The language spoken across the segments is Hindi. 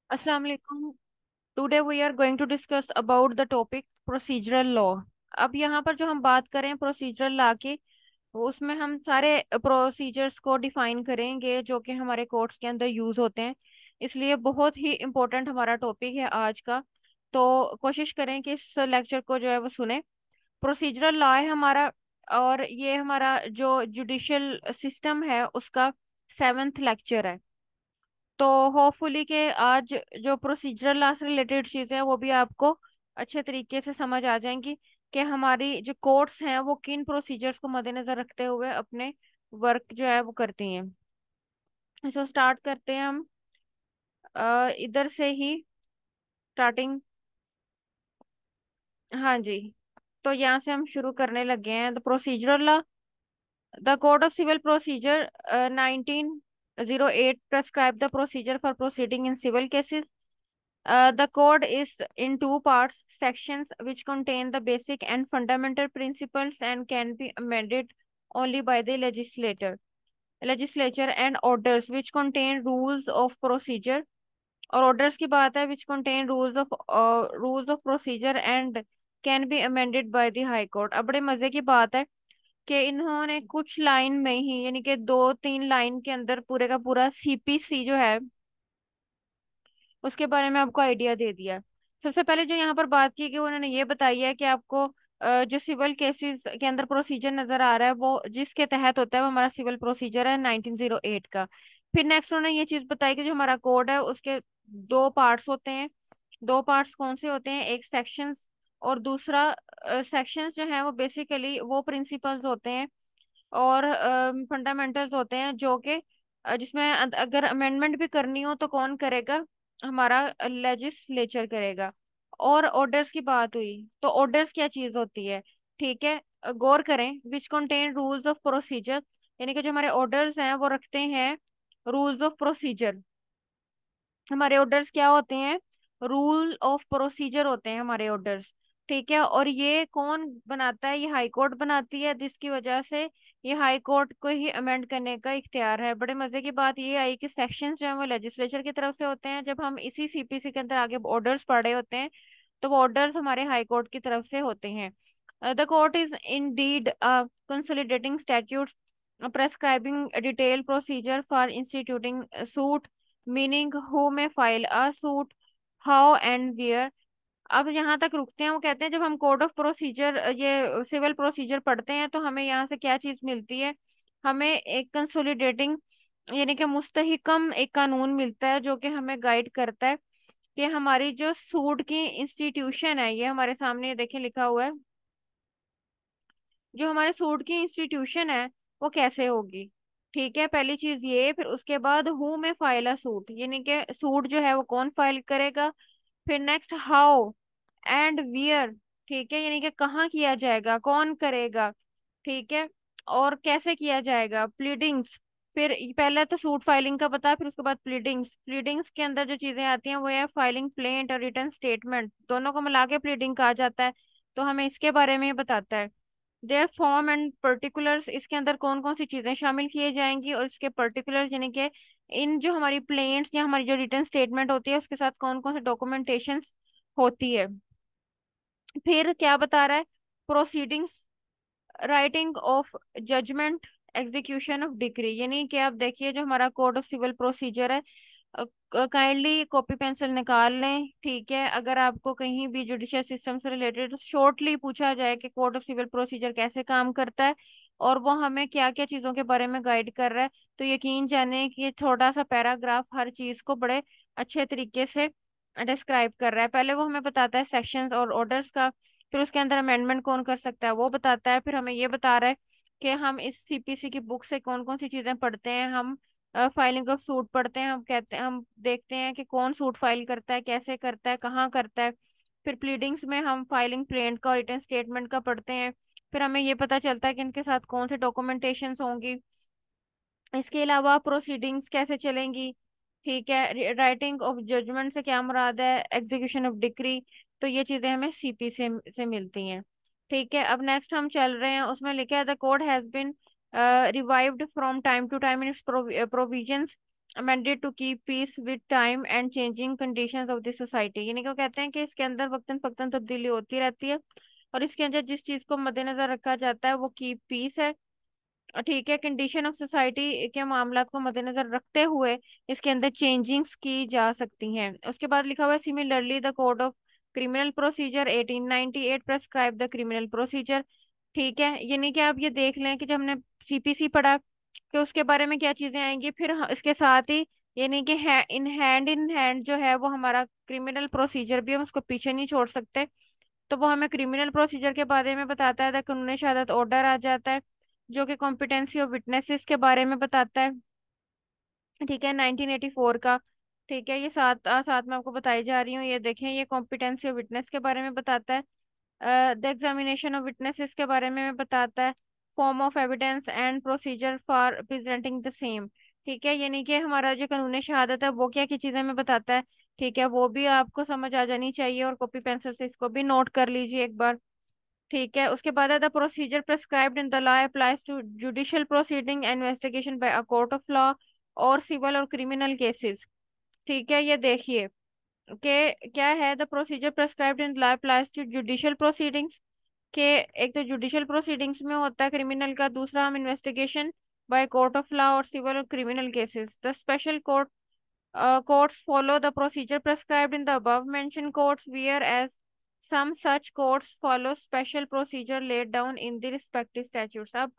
अस्सलाम वालेकुम। Today we are going to discuss about the topic procedural law. अब यहाँ पर जो हम बात करें प्रोसीजरल लॉ की, वो उसमें हम सारे प्रोसीजर्स को डिफाइन करेंगे जो कि हमारे कोर्ट्स के अंदर यूज होते हैं। इसलिए बहुत ही इम्पोर्टेंट हमारा टॉपिक है आज का। तो कोशिश करें कि इस लेक्चर को जो है वो सुने। प्रोसीजरल लॉ है हमारा, और ये हमारा जो जुडिशियल सिस्टम है उसका 7th लेक्चर है। तो होपफुली कि आज जो प्रोसीजरल लॉ से रिलेटेड चीजें हैं वो भी आपको अच्छे तरीके से समझ आ जाएंगी कि हमारी जो कोर्ट्स हैं वो किन प्रोसीजर्स को मद्देनजर रखते हुए अपने वर्क जो है वो करती हैं। इसको स्टार्ट करते हैं हम इधर से ही स्टार्टिंग। हाँ जी, तो यहाँ से हम शुरू करने लगे हैं। The procedural law, the code of civil procedure 1908 prescribe the procedure for proceeding in civil cases. The code is in two parts, sections which contain the basic and fundamental principles and can be amended only by the legislature, and orders which contain rules of procedure। और orders की बात है which contain rules of procedure and can be amended by the high court। अब बड़े मजे की बात है कि इन्होंने कुछ लाइन में ही, यानी कि 2-3 लाइन के अंदर पूरे का पूरा सीपीसी जो है उसके बारे में आपको आइडिया दे दिया। सबसे पहले जो यहाँ पर बात की कि उन्होंने ये बताई है कि आपको जो सिविल केसेस के अंदर प्रोसीजर नजर आ रहा है वो जिसके तहत होता है वो हमारा सिविल प्रोसीजर है 1908 का। फिर नेक्स्ट उन्होंने ये चीज बताई कि जो हमारा कोड है उसके दो पार्ट्स होते हैं। दो पार्ट्स कौन से होते हैं? एक सेक्शंस और दूसरा सेक्शंस जो है वो बेसिकली वो प्रिंसिपल्स होते हैं और फंडामेंटल्स होते हैं जो कि जिसमें अगर अमेंडमेंट भी करनी हो तो कौन करेगा? हमारा लेजिस्लेचर करेगा। और ऑर्डर्स की बात हुई तो ऑर्डर्स क्या चीज होती है? ठीक है, गौर करें। Which contain rules of procedure, यानी कि जो हमारे ऑर्डर्स हैं वो रखते हैं रूल्स ऑफ प्रोसीजर। हमारे ऑर्डर्स क्या होते हैं? रूल ऑफ प्रोसीजर होते हैं हमारे ऑर्डर्स। ठीक है, और ये कौन बनाता है? ये हाई कोर्ट बनाती है, जिसकी वजह से ये हाई कोर्ट को ही अमेंड करने का इख्तियार है। बड़े मजे की बात ये आई कि सेक्शंस जो है वो लेजिस्लेचर की तरफ से होते हैं। जब हम इसी सीपीसी के अंदर आगे ऑर्डर्स पढ़ रहे होते हैं तो वो ऑर्डर्स हमारे हाई कोर्ट की तरफ से होते हैं। The court is Indeed consolidating statutes prescribing a detailed procedure for instituting a suit, meaning who may file a suit, how and where। अब यहाँ तक रुकते हैं। वो कहते हैं जब हम कोड ऑफ प्रोसीजर ये सिविल प्रोसीजर पढ़ते हैं तो हमें यहाँ से क्या चीज मिलती है? हमें एक कंसोलिडेटिंग, यानी कि मुस्तहिकम एक कानून मिलता है जो कि हमें गाइड करता है कि हमारी जो सूट की इंस्टीट्यूशन है, ये हमारे सामने देखें लिखा हुआ है, जो हमारे सूट की इंस्टीट्यूशन है वो कैसे होगी। ठीक है, पहली चीज ये। फिर उसके बाद हु में फाइल अ सूट, यानी कि सूट जो है वो कौन फाइल करेगा। फिर नेक्स्ट हाउ एंड वियर, ठीक है, यानी कि कहाँ किया जाएगा, कौन करेगा। ठीक है, और कैसे किया जाएगा। प्लीडिंग्स, फिर पहले तो सूट फाइलिंग का पता, फिर उसके बाद प्लीडिंग्स। प्लीडिंग्स के अंदर जो चीजें आती हैं वो है फाइलिंग प्लेंट और रिटर्न स्टेटमेंट, दोनों को मिला के प्लीडिंग कहा जाता है। तो हमें इसके बारे में बताता है। देयर फॉर्म एंड पर्टिकुलर्स, इसके अंदर कौन कौन सी चीजें शामिल किए जाएंगी और इसके पर्टिकुलर्स, यानी कि इन जो हमारी प्लेन्स या हमारी जो रिटर्न स्टेटमेंट होती है उसके साथ कौन कौन सी डॉक्यूमेंटेशन होती है। फिर क्या बता रहा है? Proceedings, writing of judgment, execution of decree. यानी कि आप देखिए जो हमारा कोड ऑफ सिविल प्रोसीजर है, काइंडली कॉपी पेंसिल निकाल लें। ठीक है, अगर आपको कहीं भी जुडिशियल सिस्टम से रिलेटेड शॉर्टली पूछा जाए कि कोड ऑफ सिविल प्रोसीजर कैसे काम करता है और वो हमें क्या क्या चीज़ों के बारे में गाइड कर रहा है, तो यकीन जाने कि ये छोटा सा पैराग्राफ हर चीज़ को बड़े अच्छे तरीके से डिस्क्राइब कर रहा है। पहले वो हमें बताता है सेक्शंस और ऑर्डर्स का, फिर उसके अंदर अमेंडमेंट कौन कर सकता है वो बताता है, फिर हमें ये बता रहा है कि हम इस सीपीसी की बुक से कौन कौन सी चीजें पढ़ते हैं। हम फाइलिंग ऑफ सूट पढ़ते हैं, हम कहते हैं, हम देखते हैं कि कौन सूट फाइल करता है, कैसे करता है, कहाँ करता है। फिर प्लीडिंग्स में हम फाइलिंग प्लेंट का और रिटर्न स्टेटमेंट का पढ़ते हैं। फिर हमें ये पता चलता है कि इनके साथ कौन से डॉक्यूमेंटेशंस होंगी। इसके अलावा प्रोसीडिंग्स कैसे चलेंगी। ठीक है, राइटिंग ऑफ जजमेंट से क्या मुराद है, एग्जीक्यूशन ऑफ डिक्री। तो ये चीजें हमें सीपी से मिलती हैं। ठीक है, अब नेक्स्ट हम चल रहे हैं। उसमें लिखा है the code has been revived from time to time in its provisions amended to keep peace with time and changing conditions of the society, यानी कि वो कहते हैं कि इसके अंदर वक्तन फक्तन तब्दीली होती रहती है, और इसके अंदर जिस चीज को मद्देनजर रखा जाता है वो कीप पीस है। ठीक है, कंडीशन ऑफ सोसाइटी के मामला को मद्देनजर रखते हुए इसके अंदर चेंजिंग्स की जा सकती हैं। उसके बाद लिखा हुआ है similarly the code of criminal procedure 1898 prescribe the criminal procedure. ठीक है, यानी कि आप ये देख लें कि जब हमने सीपीसी पढ़ा कि उसके बारे में क्या चीजें आएंगी, फिर इसके साथ ही यानी कि इन हैंड जो है वो हमारा क्रिमिनल प्रोसीजर भी, हम उसको पीछे नहीं छोड़ सकते। तो वो हमें क्रिमिनल प्रोसीजर के बारे में बताता है, कानूनी शहादत ऑर्डर आ जाता है जो कि कॉम्पिटेंसी ऑफ विटनेसेस के बारे में बताता है। ठीक है, 1984 का। ठीक है, ये साथ में आपको बताई जा रही हूँ, ये देखें, ये कॉम्पिटेंसी ऑफ विटनेस के बारे में बताता है। द एग्जामिनेशन ऑफ विटनेसेस के बारे में बताता है। Form of evidence and procedure for presenting the same. ठीक है, यानी कि हमारा जो कानूनी शहादत है वो क्या की चीजें में बताता है। ठीक है, वो भी आपको समझ आ जानी चाहिए, और कॉपी पेंसिल से इसको भी नोट कर लीजिए एक बार। ठीक है, उसके बाद है the procedure prescribed in the law applies to judicial proceeding investigation by a court of law और सिविल और क्रिमिनल केसेस। ठीक है, ये देखिए कि क्या है, the procedure prescribed in law applies to judicial proceedings के, एक तो जुडिशियल प्रोसीडिंग्स में होता है क्रिमिनल का, दूसरा हम investigation by court of law और सिविल और criminal cases. The special court courts follow the procedure prescribed in the above mentioned courts, whereas some such courts follow special procedure laid down in the respective statutes। अब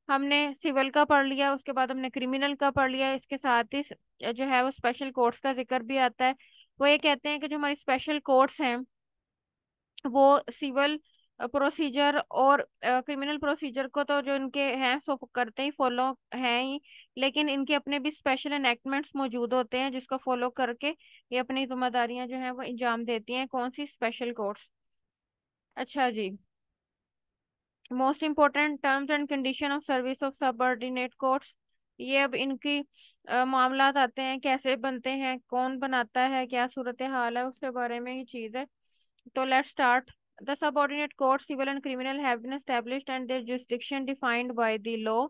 हमने सिविल का पढ़ लिया, उसके बाद हमने क्रिमिनल का पढ़ लिया, इसके साथ ही जो है वो स्पेशल कोर्ट्स का जिक्र भी आता है। वो ये कहते हैं कि जो हमारी स्पेशल कोर्ट्स हैं वो सिविल प्रोसीजर और क्रिमिनल प्रोसीजर को तो जो इनके हैं सो करते ही, फॉलो हैं ही, लेकिन इनके अपने भी स्पेशल एनेक्टमेंट्स मौजूद होते हैं जिसको फॉलो करके ये अपनी जिम्मेदारियां जो हैं वो अंजाम देती हैं। कौन सी? Special courts. अच्छा जी, most important terms and condition of service of subordinate courts. ये अब इनकी मामलात आते हैं, कैसे बनते हैं, कौन बनाता है, क्या सूरत हाल है, उसके बारे में ही चीज है। तो let's start. The subordinate courts, civil and criminal, have been established and their jurisdiction defined by the law.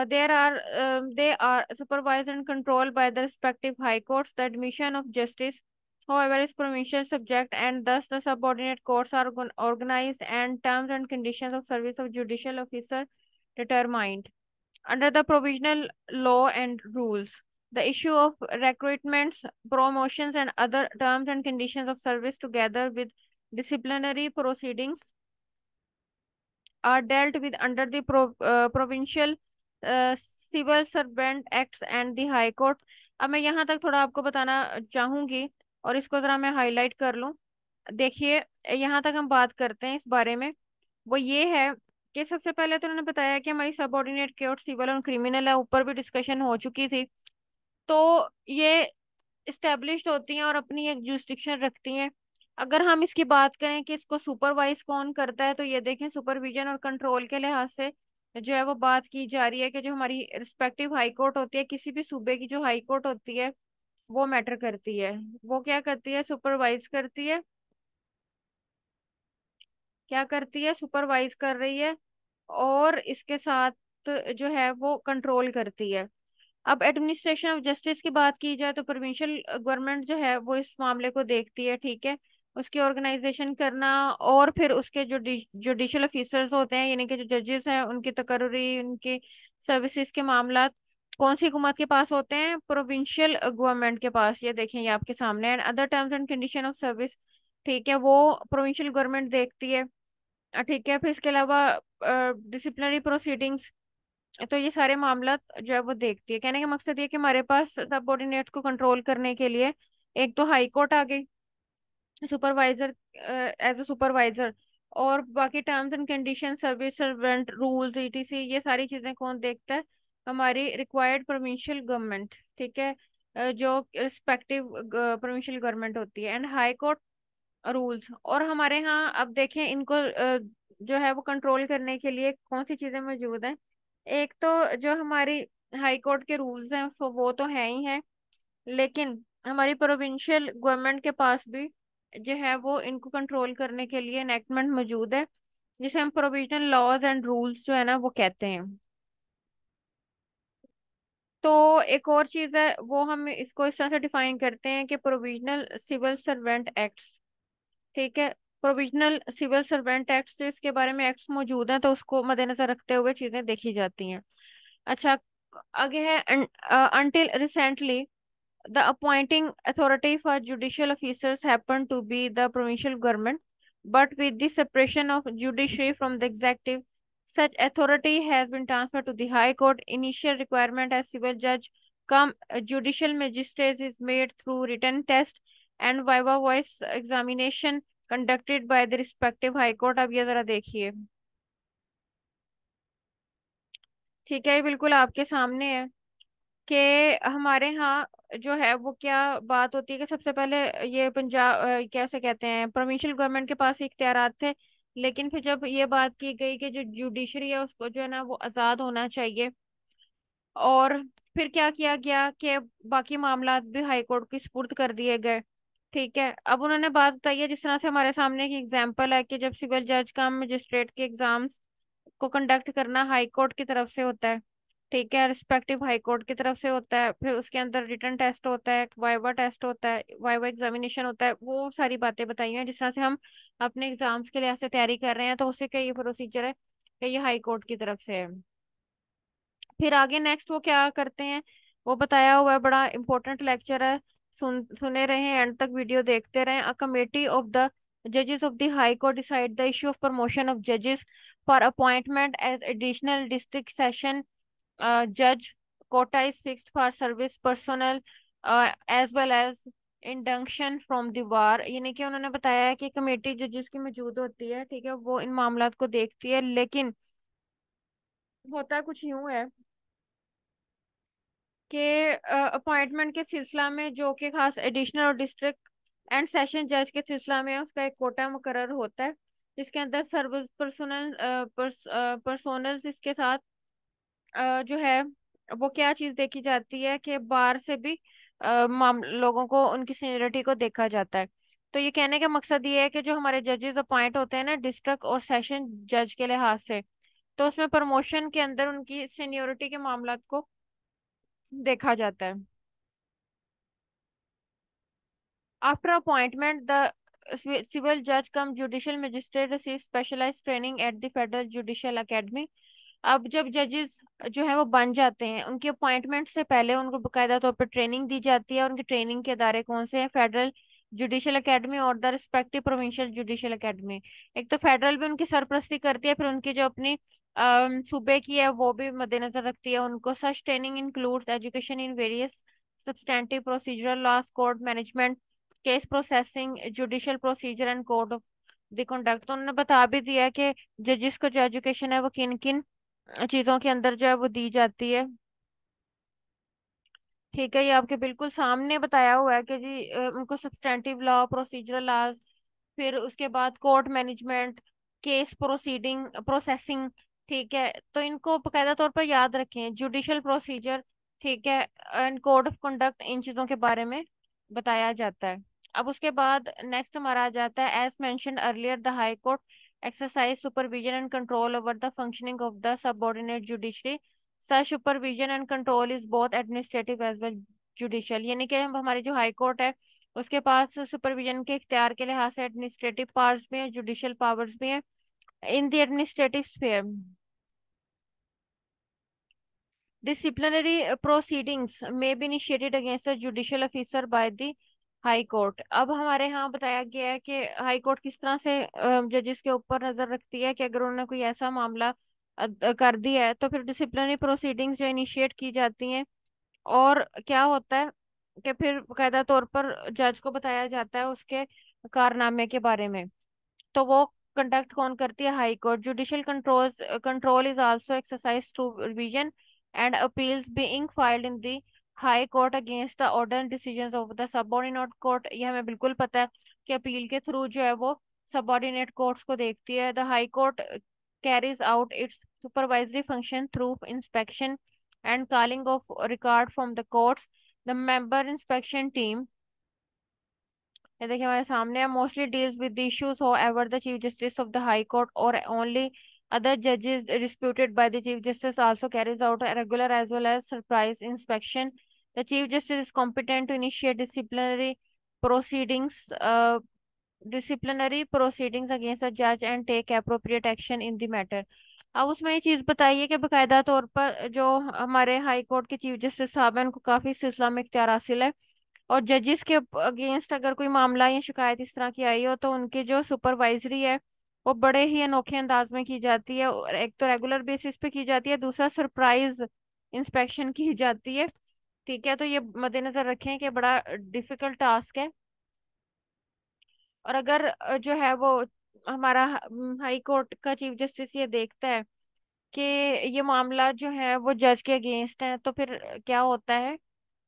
They are supervised and controlled by the respective high courts. The admission of justice, however, is provincial subject, and thus the subordinate courts are organized and terms and conditions of service of judicial officer determined under the provisional law and rules. The issue of recruitments, promotions, and other terms and conditions of service, together with disciplinary proceedings, are dealt with under the provincial civil servant acts and the high court। अब मैं यहाँ तक थोड़ा आपको बताना चाहूंगी, और इसको जरा मैं हाईलाइट कर लूँ। देखिए, यहाँ तक हम बात करते हैं इस बारे में, वो ये है कि सबसे पहले तो उन्होंने बताया कि हमारी सबऑर्डिनेट कोर्ट सिविल और क्रिमिनल है, ऊपर भी डिस्कशन हो चुकी थी। तो ये इस्टेब्लिश्ड होती हैं और अपनी एक जुरिस्डिक्शन रखती हैं। अगर हम इसकी बात करें कि इसको सुपरवाइज कौन करता है, तो ये देखें, सुपरविजन और कंट्रोल के लिहाज से जो है वो बात की जा रही है कि जो हमारी रिस्पेक्टिव हाई कोर्ट होती है, किसी भी सूबे की जो हाई कोर्ट होती है वो मैटर करती है। वो क्या करती है? सुपरवाइज करती है। क्या करती है? सुपरवाइज कर रही है, और इसके साथ जो है वो कंट्रोल करती है। अब एडमिनिस्ट्रेशन ऑफ जस्टिस की बात की जाए तो प्रोविंशियल गवर्नमेंट जो है वो इस मामले को देखती है। ठीक है, उसकी ऑर्गेनाइजेशन करना, और फिर उसके जो जुडिशियल ऑफिसर्स होते हैं, यानी कि जो जजेस हैं, उनकी तकर्री, उनकी सर्विसेज के मामला कौन सी हुकूमत के पास होते हैं? प्रोविंशियल गवर्नमेंट के पास। ये देखें, ये आपके सामने। And other terms and condition of service, ठीक है, वो प्रोविंशियल गवर्नमेंट देखती है। ठीक है, फिर इसके अलावा डिसिप्लिनरी प्रोसीडिंग्स, तो ये सारे मामला जो है वो देखती है। कहने का मकसद ये कि हमारे पास सबऑर्डिनेट्स को कंट्रोल करने के लिए एक तो हाई कोर्ट आ गई, सुपरवाइजर, एज अ सुपरवाइजर, और बाकी terms and condition, service servant rules, etc, ये सारी चीजें कौन देखता है? हमारी रिक्वायर्ड प्रोविंशियल गवर्नमेंट। ठीक है, जो रिस्पेक्टिव प्रोविंशियल गवर्नमेंट होती है। एंड हाई कोर्ट रूल्स, और हमारे यहाँ अब देखें इनको जो है वो कंट्रोल करने के लिए कौन सी चीजें मौजूद हैं। एक तो जो हमारी हाई कोर्ट के रूल्स हैं सो वो तो है ही हैं, लेकिन हमारी प्रोविंशियल गवर्नमेंट के पास भी जो है वो इनको कंट्रोल करने के लिए एनेक्टमेंट मौजूद है, जिसे हम प्रोविजनल लॉज एंड रूल्स जो है ना वो कहते हैं। तो एक और चीज है, वो हम इसको इस तरह से डिफाइन करते हैं कि प्रोविजनल सिविल सर्वेंट एक्ट्स। ठीक है, प्रोविजनल सिविल सर्वेंट एक्ट्स, तो इसके बारे में एक्ट्स मौजूद हैं, तो उसको मद्देनजर रखते हुए चीजें देखी जाती हैं। अच्छा, आगे है until recently the appointing authority for judicial officers happened to be the provincial government, but with the separation of judiciary from the executive, such authority has been transferred to the High Court. Initial requirement as civil judge come judicial magistrate is made through written test and viva voice examination conducted by the respective High Court। अब ये जरा देखिए। ठीक है, ये बिल्कुल आपके सामने है कि हमारे यहाँ जो है वो क्या बात होती है कि सबसे पहले ये पंजाब कैसे कहते हैं, प्रोविंशियल गवर्नमेंट के पास इख्तियारात थे। लेकिन फिर जब ये बात की गई कि जो जुडिशरी है उसको जो है ना वो आज़ाद होना चाहिए, और फिर क्या किया गया कि बाकी मामला भी हाई कोर्ट की सुपुर्द कर दिए गए। ठीक है, अब उन्होंने बात बताई है, जिस तरह से हमारे सामने एक एग्जाम्पल है कि जब सिविल जज का मजिस्ट्रेट के एग्जाम्स को कंडक्ट करना हाई कोर्ट की तरफ से होता है। ठीक है, रिस्पेक्टिव हाई कोर्ट की तरफ से होता है, फिर उसके अंदर रिटन टेस्ट होता है, वाइवा टेस्ट होता है, वाइवा एग्जामिनेशन होता है, वो सारी बातें बताई हैं। जिस तरह से हम अपने एग्जाम्स के लिए ऐसे तैयारी कर रहे हैं, तो उससे का ये प्रोसीजर है कि ये हाई कोर्ट की तरफ से है। फिर आगे नेक्स्ट वो क्या करते हैं, वो बताया हुआ है, बड़ा इंपॉर्टेंट लेक्चर है। सुने रहे एंड तक वीडियो देखते रहे। अ कमेटी ऑफ द जजेस of the high court decide the issue of promotion of जजेस for appointment as additional district session जज। Kota is fixed for service personal as well as इंडंक्शन from the bar. यानी कि उन्होंने बताया है कि कमेटी जजेस की मौजूद होती है, ठीक है, वो इन मामलात को देखती है। लेकिन होता कुछ यूं है कि अपॉइंटमेंट के सिलसिला में जो कि खास एडिशनल और डिस्ट्रिक्ट एंड सेशन जज के सिलसिला में है, उसका एक कोटा मुकर्रर होता है, जिसके अंदर सर्विस पर्सोनल्स इसके साथ जो है वो क्या चीज देखी जाती है कि बाहर से भी लोगों को उनकी सीनियरिटी को देखा जाता है। तो ये कहने का मकसद ये है कि जो हमारे जजेस अपॉइंट होते हैं ना डिस्ट्रिक्ट और सेशन जज के लिहाज से, तो उसमें प्रमोशन के अंदर उनकी सीनियोरिटी के मामला को देखा जाता है। After appointment, the civil judge cum judicial magistrate receives specialized training at the Federal Judicial Academy। अब जब जजेस जो है वो बन जाते हैं, उनकी अपॉइंटमेंट से पहले उनको बकायदा तौर पर ट्रेनिंग दी जाती है। और उनकी ट्रेनिंग के अदारे कौन से हैं? फेडरल जुडिशियल एकेडमी और the respective provincial judicial academy. एक तो फेडरल भी उनकी सरपरस्ती करती है, फिर उनकी जो अपनी सूबे की है वो भी मद्देनजर रखती है उनको। Such training includes education in various substantive procedural laws, court management, case processing, judicial procedure and code of the conduct. तो उन्होंने बता भी दिया है कि जजिस को जो एजुकेशन है वो किन किन चीजों के अंदर जो है वो दी जाती है। ठीक है, ये आपके बिल्कुल सामने बताया हुआ है कि जी उनको सब्सटैंटिव लॉ, प्रोसीजरल लॉ, फिर उसके बाद court management, case proceeding processing. ठीक है, तो इनको बकायदा तौर पर याद रखें, जुडिशियल प्रोसीजर, ठीक है, एंड कोड ऑफ कंडक्ट, इन चीजों के बारे में बताया जाता है। अब उसके बाद नेक्स्ट हमारा आ जाता है, as mentioned earlier the high court exercise supervision and control over the functioning of the subordinate judiciary. Such supervision and control is both administrative as well judicial. यानी कि हमारी जो हाई कोर्ट है उसके पास सुपरविजन के इख्तियार के लिहाज से एडमिनिस्ट्रेटिव पावर्स भी हैं, जुडिशियल पावर्स भी हैं। In the administrative sphere, disciplinary proceedings may be initiated against a judicial officer by the high court. अब हमारे यहाँ बताया गया है कि हाई कोर्ट किस तरह से जजेस के ऊपर नजर रखती है कि अगर उन्होंने कोई ऐसा मामला कर दिया है, तो फिर डिसिप्लिनरी प्रोसीडिंग्स जो इनिशिएट की जाती हैं। और क्या होता है कि फिर कायदा तौर पर जज को बताया जाता है उसके कारनामे के बारे में। तो वो कंडक्ट कौन करती है? High court. Judicial control is also exercise through revision and appeals being filed in the high court against the order and decisions of the subordinate court. ये हमें बिल्कुल पता है कि अपील के थ्रू जो है वो सबऑर्डिनेट कोर्ट्स को देखती है। The high court carries out it's supervisory function through inspection and calling of record from the courts. The member inspection team, ये देखिए हमारे सामने है, mostly deals with the issues. However the chief justice of the high court और only Other judges disputed by the Chief Justice also carries out a regular as well as surprise inspection. The Chief Justice is competent to initiate proceedings, uh, disciplinary proceedings against a judge and take appropriate action in the matter. अब उसमें ये चीज बताइए कि बकायदा तौर पर जो हमारे हाई कोर्ट के चीफ जस्टिस साहब हैं उनको काफी इस सिलसिला में इख्तियार हासिल है, और जजेस के अगेंस्ट अगर कोई मामला या शिकायत इस तरह की आई हो तो उनकी जो सुपरवाइजरी है वो बड़े ही अनोखे अंदाज में की जाती है, और एक तो रेगुलर बेसिस पे की जाती है, दूसरा सरप्राइज इंस्पेक्शन की जाती है। ठीक है, तो ये मद्देनजर रखें कि बड़ा डिफिकल्ट टास्क है। और अगर जो है वो हमारा हाई कोर्ट का चीफ जस्टिस ये देखता है कि ये मामला जो है वो जज के अगेंस्ट है, तो फिर क्या होता है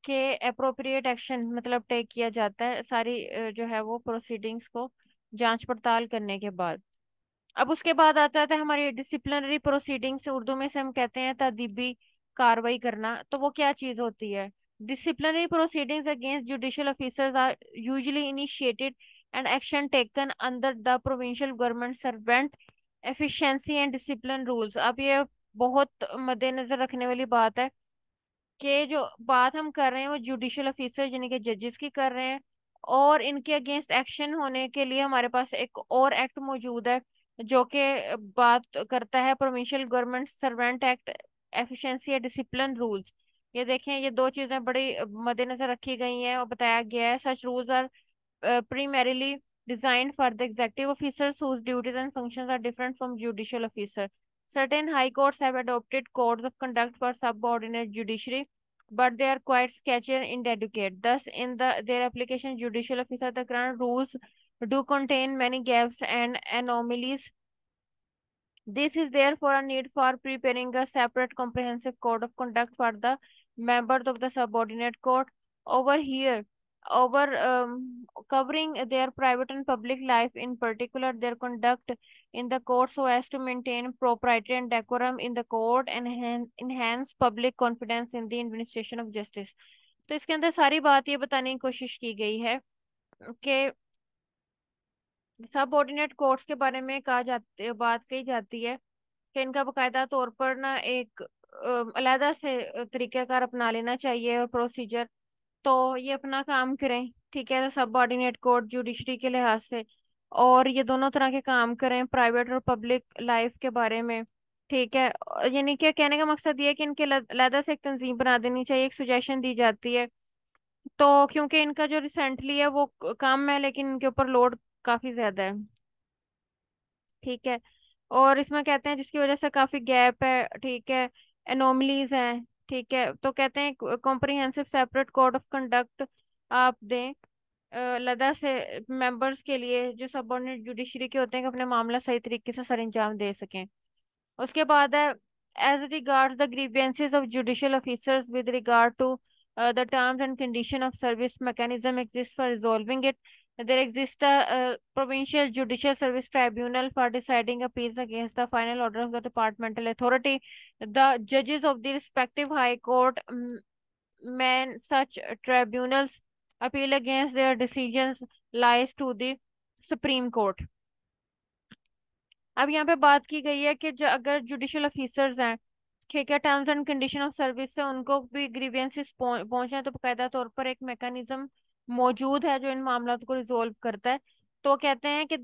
कि अप्रोप्रिएट एक्शन मतलब टेक किया जाता है सारी जो है वो प्रोसीडिंग्स को जांच पड़ताल करने के बाद। अब उसके बाद आता था हमारी डिसिप्लिनरी प्रोसीडिंग्स, उर्दू में से हम कहते हैं तादीबी कार्रवाई करना। तो वो क्या चीज होती है? Disciplinary proceedings against judicial officers are usually initiated and action taken under the provincial government servant efficiency and discipline rules. अब ये बहुत मद्देनजर रखने वाली बात है कि जो बात हम कर रहे हैं वो जुडिशियल ऑफिसर यानी कि जजेस की कर रहे हैं, और इनके अगेंस्ट एक्शन होने के लिए हमारे पास एक और एक्ट मौजूद है जो कि बात करता है provincial government servant act efficiency या डिसिप्लिन रूल्स। ये देखें, ये दो चीजें बड़ी मद्देनजर रखी गई हैं और बताया गया है such rules are primarily designed for the executive officers whose duties and functions are different from judicial officer. Certain high courts have adopted codes of conduct for subordinate judiciary, but they are quite sketchy and inadequate. Thus, in their application, judicial officer the current rules do contain many gaps and anomalies. This is therefore a need for preparing a separate comprehensive code of conduct for the members of the subordinate court. Over here, over covering their private and public life, in particular their conduct in the court, so as to maintain propriety and decorum in the court and enhance public confidence in the administration of justice. तो इसके अंदर सारी बात ये बताने की कोशिश की गई है कि सबऑर्डिनेट कोर्ट्स के बारे में बात कही जाती है कि इनका बकायदा तौर पर ना एक अलहदा से तरीक़ाकार अपना लेना चाहिए और प्रोसीजर, तो ये अपना काम करें। ठीक है, सबऑर्डिनेट कोर्ट जुडिशरी के लिहाज से, और ये दोनों तरह के काम करें प्राइवेट और पब्लिक लाइफ के बारे में। ठीक है, यानी कि कहने का मकसद ये है कि इनके अलहदा से एक तंजीम बना देनी चाहिए, एक सुजेशन दी जाती है। तो क्योंकि इनका जो रिसेंटली है वो काम है लेकिन इनके ऊपर लोड काफी ज्यादा है। ठीक है, और इसमें कहते हैं जिसकी वजह से काफी गैप है। ठीक है, एनोमलीज हैं। ठीक है, तो कहते हैं comprehensive separate code of conduct आप दें लदा से मेंबर्स के लिए जो सबऑर्डिनेट जुडिशरी के होते हैं कि अपने मामला सही तरीके से सर अंजाम दे सकें। उसके बाद है as regards the grievances of judicial officers with regard to the terms and condition of service mechanism exists for resolving it. There exists a provincial judicial service tribunal for deciding appeals against the final order of the departmental authority. The judges of the respective high court man such tribunals appeal against their decisions lies to the Supreme Court. अब यहाँ पे बात की गई है कि जो अगर जुडिशियल ऑफिसर्स हैं, ठीक है, terms and condition of service से उनको भी ग्रीवेंसेस पहुंचे तो बाकायदा तौर पर एक मैकेनिज्म मौजूद है जो इन मामलों को रिजोल्व करता है। तो कहते हैं कि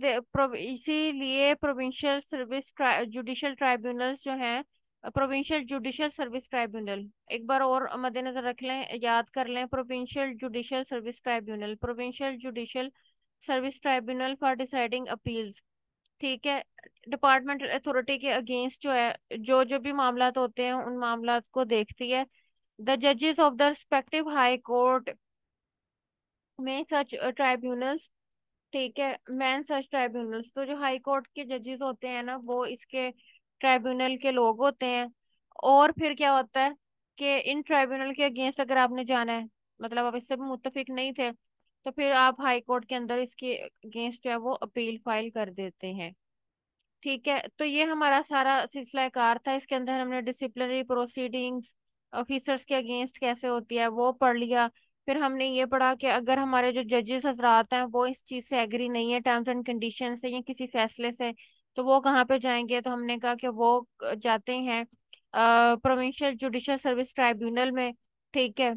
इसीलिए प्रोविंशियल सर्विस जुडिशियल ट्राइब्यूनल्स जो हैं, प्रोविंशियल जुडिशियल सर्विस ट्राइब्यूनल एक बार और मद्देनजर रख लें, याद कर लें, provincial judicial service tribunal, provincial judicial service tribunal for deciding appeals. ठीक है, डिपार्टमेंटल अथॉरिटी के अगेंस्ट जो है जो जो भी मामलात होते हैं उन मामलात को देखती है। द जजेस of the respective high court में सच ट्राइब्यूनल्स, ठीक है, मैन सच ट्राइब्यूनल्स, तो जो हाई कोर्ट के जजेस होते हैं ना वो इसके ट्राइब्यूनल के लोग होते हैं। और फिर क्या होता है कि इन ट्राइब्यूनल के अगेंस्ट अगर आपने जाना है, मतलब आप इससे भी मुत्तफिक नहीं थे, तो फिर आप हाई कोर्ट के अंदर इसके अगेंस्ट जो है वो अपील फाइल कर देते हैं। ठीक है, तो ये हमारा सारा सिलसिला कार था। इसके अंदर हमने डिसिप्लिनरी प्रोसीडिंग्स ऑफिसर्स के अगेंस्ट कैसे होती है वो पढ़ लिया। फिर हमने ये पढ़ा कि अगर हमारे जो जजेस हजरात हैं वो इस चीज़ से एग्री नहीं है टर्म्स एंड कंडीशन से या किसी फैसले से, तो वो कहाँ पे जाएंगे, तो हमने कहा कि वो जाते हैं प्रोविंशियल जुडिशल सर्विस ट्राइब्यूनल में। ठीक है।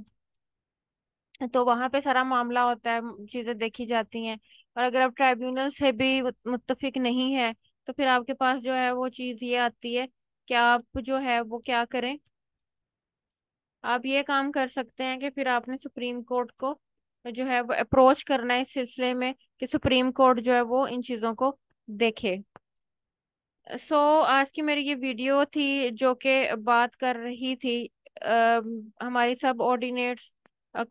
तो वहां पे सारा मामला होता है, चीजें देखी जाती हैं। और अगर आप ट्राइब्यूनल से भी मुत्तफिक नहीं है, तो फिर आपके पास जो है वो चीज ये आती है कि आप जो है वो क्या करें। आप ये काम कर सकते हैं कि फिर आपने सुप्रीम कोर्ट को जो है वो अप्रोच करना है इस सिलसिले में कि सुप्रीम कोर्ट जो है वो इन चीजों को देखे। आज की मेरी ये वीडियो थी जो कि बात कर रही थी हमारी सब ऑर्डिनेट्स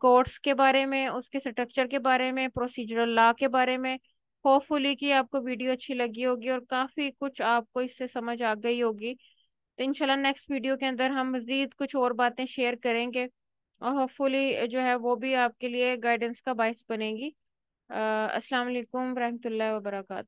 कोर्ट्स के बारे में, उसके स्ट्रक्चर के बारे में, प्रोसीजरल लॉ के बारे में। होपफुली कि आपको वीडियो अच्छी लगी होगी और काफी कुछ आपको इससे समझ आ गई होगी। तो इंशाल्लाह नेक्स्ट वीडियो के अंदर हम मजीद कुछ और बातें शेयर करेंगे, और होपफुली जो है वो भी आपके लिए गाइडेंस का बायस बनेगी। अस्सलाम वालेकुम रहमतुल्लाहि व बरकातहू।